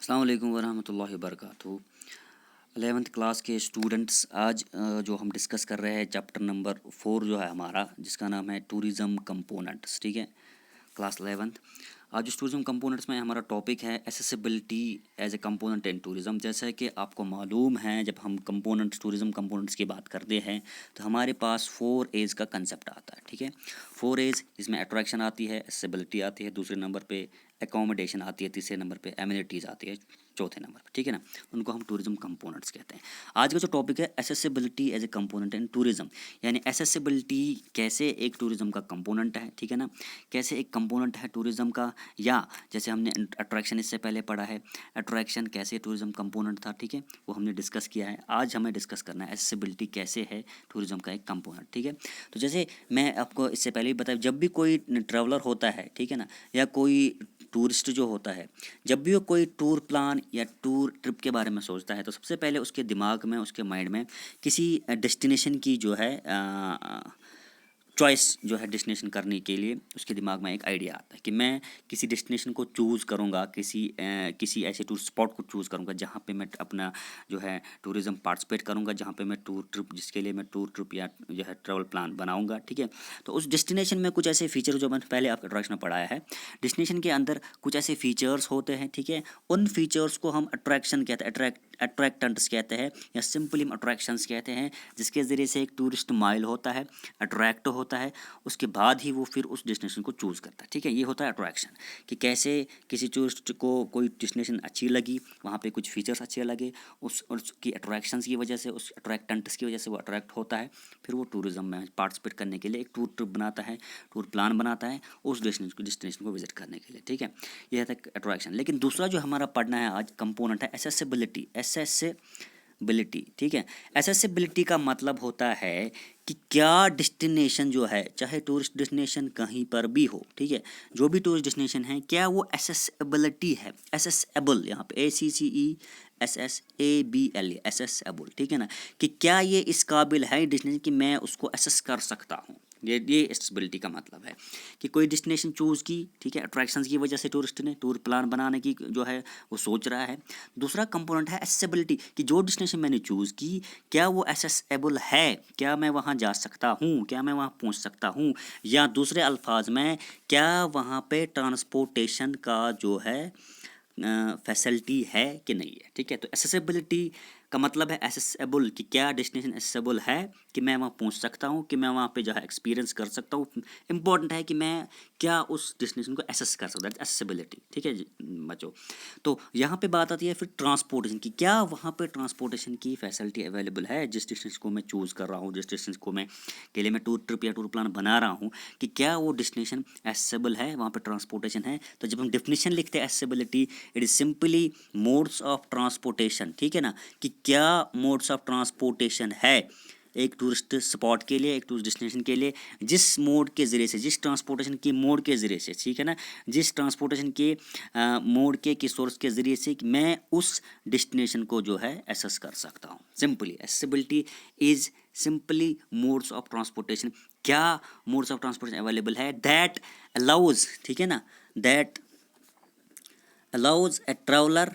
अस्सलाम वालेकुम वरहमतुल्लाहि वबरकातुहू। 11th क्लास के स्टूडेंट्स, आज जो हम डिस्कस कर रहे हैं चैप्टर नंबर 4 जो है हमारा, जिसका नाम है टूरिज़म कंपोनेंट्स। ठीक है, क्लास 11th। आज जो टूरिज़म कंपोनेंट्स में हमारा टॉपिक है accessibility as a component in tourism. जैसा कि आपको मालूम है, जब हम कंपोनेंट्स टूरिज़म कंपोनेंट्स की बात करते हैं तो हमारे पास 4 एज का कंसेप्ट आता है। ठीक है, 4 एज, इसमें अट्रैक्शन आती है, एसेसिबिलिटी आती है, दूसरे नंबर पे एकोमोडेशन आती है, तीसरे नंबर पे एमिनिटीज़ आती है, चौथे नंबर पे। ठीक है ना, उनको हम टूरिज़म कंपोनेंट्स कहते हैं। आज का जो टॉपिक है accessibility as a component in tourism, यानी एसेसिबिलिटी कैसे एक टूरिज़म का कंपोनेंट है। ठीक है ना, कैसे एक कंपोनेंट है टूरिज़म का, या जैसे हमने अट्रैक्शन इससे पहले पढ़ा है, अट्रैक्शन कैसे टूरिज़म कंपोनेंट था। ठीक है, वो हमने डिस्कस किया है। आज हमें डिस्कस करना है एसेसिबिलिटी कैसे है टूरिज़म का एक कंपोनेंट। ठीक है, तो जैसे मैं आपको इससे पहले भी बताया, जब भी कोई ट्रैवलर होता है, ठीक है ना, या कोई टूरिस्ट जो होता है, जब भी वो कोई टूर प्लान या टूर ट्रिप के बारे में सोचता है तो सबसे पहले उसके दिमाग में, उसके माइंड में किसी डेस्टिनेशन की जो है चॉइस जो है डेस्टिनेशन करने के लिए उसके दिमाग में एक आइडिया आता है कि मैं किसी डेस्टिनेशन को चूज़ करूँगा, किसी ऐसे टूर स्पॉट को चूज़ करूँगा जहाँ पे मैं अपना जो है टूरिज़्म पार्टिसिपेट करूँगा, जहाँ पे मैं टूर ट्रिप, जिसके लिए मैं टूर ट्रिप या जो है ट्रैवल प्लान बनाऊँगा। ठीक है, तो उस डेस्टिनेशन में कुछ ऐसे फीचर जो मैंने पहले आपके अट्रैक्शन में पढ़ाया है, डेस्टिनेशन के अंदर कुछ ऐसे फीचर्स होते हैं। ठीक है, उन फीचर्स को हम अट्रैक्शन कहते हैं, अट्रैक्टेंट्स कहते हैं, या सिंपली हम अट्रैक्शंस कहते हैं, जिसके ज़रिए से एक टूरिस्ट माइल होता है, अट्रैक्ट होता है, उसके बाद ही वो फिर उस डेस्टिनेशन को चूज़ करता है। ठीक है, ये होता है अट्रैक्शन, कि कैसे किसी टूरिस्ट को कोई डेस्टिनेशन अच्छी लगी, वहाँ पे कुछ फीचर्स अच्छे लगे, उसकी अट्रैक्शंस की वजह से, उस अट्रैक्टेंट्स की वजह से वो अट्रैक्ट होता है, फिर वो टूरिज़्म में पार्टिसिपेट करने के लिए एक टूर ट्रिप बनाता है, टूर प्लान बनाता है उस डेस्टिनेशन को विजिट करने के लिए। ठीक है, ये है अट्रैक्शन। लेकिन दूसरा जो हमारा पढ़ना है आज कंपोनेंट है एसेसिबिलिटी। एसेसिबिलिटी, ठीक है, एसेसिबिलिटी का मतलब होता है कि क्या डेस्टिनेशन जो है, चाहे टूरिस्ट डेस्टिनेशन कहीं पर भी हो, ठीक है, जो भी टूरिस्ट डेस्टिनेशन है, क्या वो एसेसिबिलिटी है, एसेसेबल, यहाँ पे ACCESSABLE, एसेसेबल। ठीक है ना, कि क्या ये इस काबिल है डेस्टिनेशन कि मैं उसको एसेस कर सकता हूँ। ये एसेसिबिलिटी का मतलब है कि कोई डेस्टिनेशन चूज़ की, ठीक है, अट्रैक्शंस की वजह से टूरिस्ट ने टूर प्लान बनाने की जो है वो सोच रहा है। दूसरा कंपोनेंट है एसेसिबिलिटी, कि जो डेस्टिनेशन मैंने चूज़ की, क्या वो एसेसेबल है, क्या मैं वहाँ जा सकता हूँ, क्या मैं वहाँ पहुँच सकता हूँ, या दूसरे अल्फाज में क्या वहाँ पे ट्रांसपोर्टेशन का जो है फैसिलिटी है कि नहीं है। ठीक है, तो एसेसिबिलिटी का मतलब है एसेसेबल, कि क्या डेस्टिनेशन एसेसेबल है, कि मैं वहाँ पहुँच सकता हूँ, कि मैं वहाँ पे जो है एक्सपीरियंस कर सकता हूँ। इंपॉर्टेंट है कि मैं क्या उस डेस्टिनेशन को एसेस कर सकता हूँ, एसेसिबिलिटी। ठीक है जी बच्चों, तो यहाँ पे बात आती है फिर ट्रांसपोर्टेशन की, क्या वहाँ पे ट्रांसपोर्टेशन की फैसिलिटी अवेलेबल है जिस डेस्टिनेशन को मैं चूज़ कर रहा हूँ, जिस डेस्टिनेशन को मैं के लिए मैं टूर ट्रिप या टूर प्लान बना रहा हूँ, कि क्या वो डेस्टिनेशन एसेसेबल है, वहाँ पे ट्रांसपोर्टेशन है। तो जब हम डेफिनेशन लिखते हैं accessibility, it is simply modes of transportation. ठीक है ना, कि क्या मोड्स ऑफ ट्रांसपोर्टेशन है एक टूरिस्ट स्पॉट के लिए, एक टूरिस्ट डेस्टिनेशन के लिए, जिस मोड के ज़रिए से, जिस ट्रांसपोर्टेशन के मोड के ज़रिए से, ठीक है ना, जिस ट्रांसपोर्टेशन के मोड के सोर्स के ज़रिए से मैं उस डेस्टिनेशन को जो है एसेस कर सकता हूँ। Simply accessibility is simply modes of transportation, क्या मोड्स ऑफ ट्रांसपोर्टेशन अवेलेबल है दैट अलाउज, ठीक है ना, that allows a traveler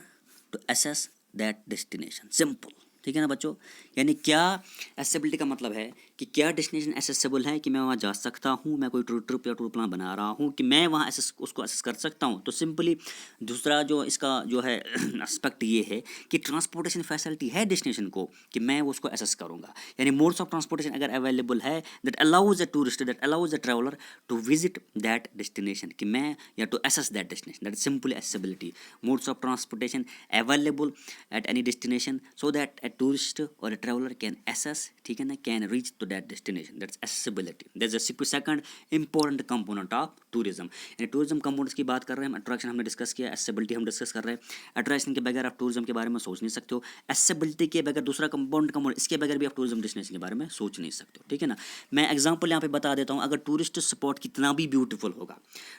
to assess that destination, simple। ठीक है ना बच्चों, यानी क्या एसेसिबिलिटी का मतलब है कि क्या डेस्टिनेशन एसेसिबल है, कि मैं वहाँ जा सकता हूँ, मैं कोई टूर ट्रिप या टूर प्लान बना रहा हूँ, कि मैं वहाँ उसको एसेस कर सकता हूँ। तो सिंपली दूसरा जो इसका जो है एस्पेक्ट ये है कि ट्रांसपोर्टेशन फैसिलिटी है डेस्टिनेशन को, कि मैं उसको एसेस करूँगा। यानी मोड्स ऑफ ट्रांसपोर्टेशन अगर अवेलेबल है that allows a tourist, that allows a traveller to visit that destination, कि मैं या to access that destination, that is simply accessibility. Modes of transportation available at any destination so that a tourist or a traveler can access, ठीक है ना, can reach to that destination, that's accessibility। that's the second important component of tourism। यानी tourism components की बात कर रहे हैं हम, अट्रैक्शन हमने डिस्कस किया, accessibility हम डिस्कस कर रहे हैं। अट्रैक्शन के बगैर आप टूरिज्म के बारे में सोच नहीं सकते हो, accessibility के बगैर दूसरा कंपोनेंट इसके बगैर भी आप टूरिज्म डेस्टिनेशन के बारे में सोच नहीं सकते हो। ठीक है ना, मैं एग्जाम्पल यहाँ पे बता देता हूँ, अगर टूरिस्ट स्पॉट कितना भी ब्यूटीफुल होगा,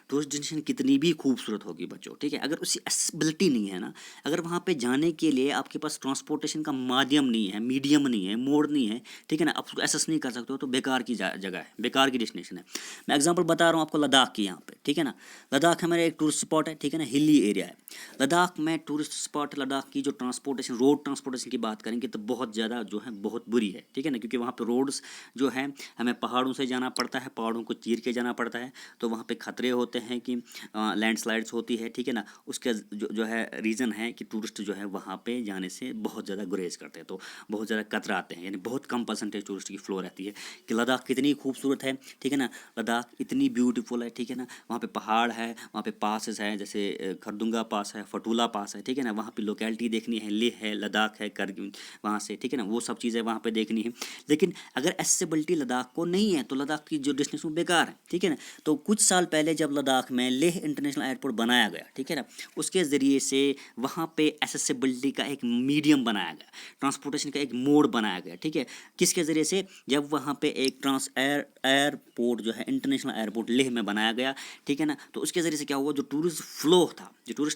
टूरिस्ट डेस्टिनेशन कितनी भी खूबसूरत होगी बच्चों, ठीक है, अगर उसकी accessibility नहीं है ना, अगर वहाँ पे जाने के लिए आपके पास ट्रांसपोर्टेशन का माध्यम नहीं है, मीडियम नहीं है, मोड नहीं है, ठीक है ना, आप उसको एसेस नहीं कर सकते हो तो बेकार की जगह है, बेकार की डेस्टिनेशन है। मैं एग्जांपल बता रहा हूँ आपको लद्दाख की यहाँ पे, ठीक है ना। लद्दाख हमारा एक टूरिस्ट स्पॉट है, ठीक है ना, हिली एरिया है। लद्दाख में टूरिस्ट स्पॉट, लद्दाख की जो ट्रांसपोर्टेशन, रोड ट्रांसपोर्टेशन की बात करेंगे तो बहुत ज़्यादा जो है बहुत बुरी है, ठीक है ना, क्योंकि वहाँ पे रोड्स जो है हमें पहाड़ों से जाना पड़ता है, पहाड़ों को चीर के जाना पड़ता है, तो वहाँ पे खतरे होते हैं कि लैंडस्लाइड्स होती है, ठीक है ना। उसके जो है रीज़न है कि टूरिस्ट जो है वहाँ पे जाने से बहुत ज़्यादा गुरेज करते हैं, तो बहुत ज़्यादा कतराते हैं, यानी बहुत कम परसेंटेज टूरिस्ट की फ्लो रहती है। कि लद्दाख कितनी खूबसूरत है, ठीक है ना, लद्दाख इतनी ब्यूटीफुल है, ठीक है ना, वहाँ पे पहाड़ है, वहाँ पे पासेस है, जैसे खरदुंगा पास है, फटूला पास है, ठीक है ना, वहाँ पे लोकेलिटी देखनी है, लेह है, लद्दाख है, करगिल वहाँ से, ठीक है ना, वो सब चीज़ें वहाँ पे देखनी है। लेकिन अगर एक्सेसिबिलिटी लद्दाख को नहीं है तो लद्दाख की जो डेस्टिनेशन बेकार है, ठीक है ना। तो कुछ साल पहले जब लद्दाख में लेह इंटरनेशनल एयरपोर्ट बनाया गया, ठीक है ना, उसके ज़रिए से वहाँ पे एक्सेसिबिलिटी का एक मीडियम बनाया गया, ट्रांसपोर्टेशन का एक मोड बनाया गया, ठीक है। किसके ज़रिए से, जब वहाँ पे एक एयरपोर्ट जो है इंटरनेशनल एयरपोर्ट लेह में बनाया गया, ठीक है ना, तो उसके ज़रिए से क्या हुआ, जो टूरिस्ट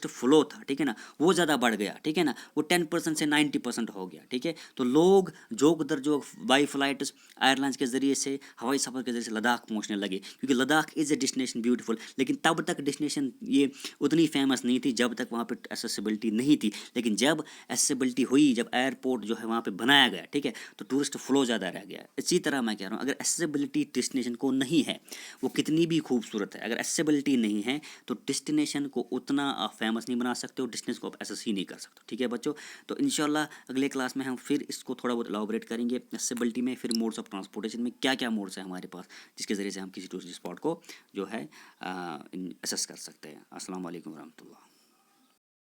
फ्लो था, ठीक है ना, वो ज़्यादा बढ़ गया, ठीक है ना, वो 10% से 90% हो गया, ठीक है। तो लोग जोक दर जोक बाई फ्लाइट एयरलाइंस के ज़रिए से, हवाई सफ़र के ज़रिए से लद्दाख पहुँचने लगे, क्योंकि Ladakh is a destination beautiful. लेकिन तब तक डेस्टिनेशन ये उतनी फेमस नहीं थी जब तक वहाँ पे एक्सेसिबिलिटी नहीं थी। लेकिन जब एक्सेसिबिलिटी हुई, जब एयरपोर्ट जो है वहाँ पे बनाया गया, ठीक है, तो टूरिस्ट फ्लो ज़्यादा रह गया। इसी तरह मैं कह रहा हूँ, अगर एक्सेसिबिलिटी डेस्टिनेशन को नहीं है, वो कितनी भी खूबसूरत है, अगर एक्सेसिबिलिटी नहीं है तो डेस्टिनेशन को उतना फेमस नहीं बना सकते हो, डेस्टिनेशन को आप एसेस ही नहीं कर सकते, ठीक है बच्चों। तो इंशाल्लाह अगले क्लास में हम फिर इसको थोड़ा बहुत एलाबोरेट करेंगे, एक्सेसिबिलिटी में, फिर मोड्स ऑफ ट्रांसपोर्टेशन में क्या क्या मोड्स हैं हमारे पास जिसके ज़रिए से हम किसी टूरिस्ट स्पॉट को जो है एसेस कर सकते हैं। अस्सलाम वालेकुम रहमतुल्लाह।